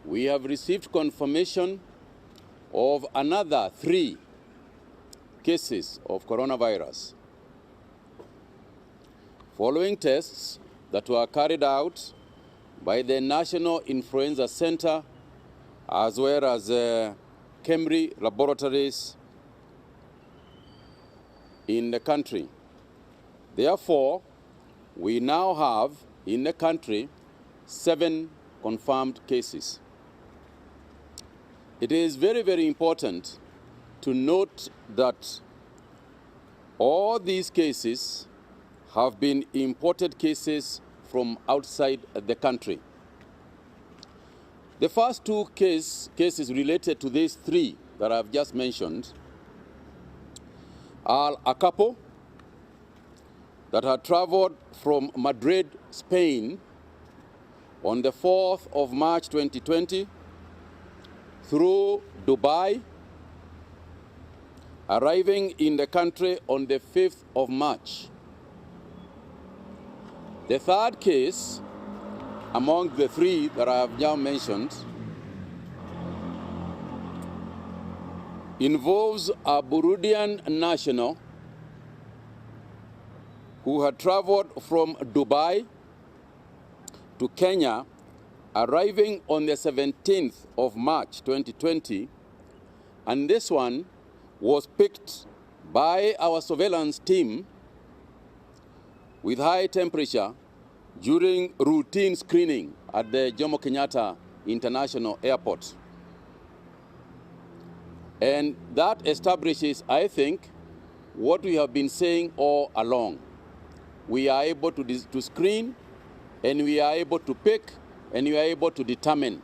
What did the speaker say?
we have received confirmation of another 3 cases of coronavirus. Following tests that were carried out by the National Influenza Center as well as Kemri laboratories in the country. Therefore, we now have in the country 7 confirmed cases. It is very, very important to note that all these cases have been imported cases from outside the country. The first 2 cases related to these 3 that I've just mentioned are a couple that had traveled from Madrid, Spain on the 4th of March 2020 through Dubai, arriving in the country on the 5th of March. The third case among the 3 that I have now mentioned involves a Burundian national who had traveled from Dubai to Kenya, arriving on the 17th of March 2020, and this one was picked by our surveillance team with high temperature during routine screening at the Jomo Kenyatta International Airport. And that establishes, I think, what we have been saying all along. We are able to screen, and we are able to pick, and we are able to determine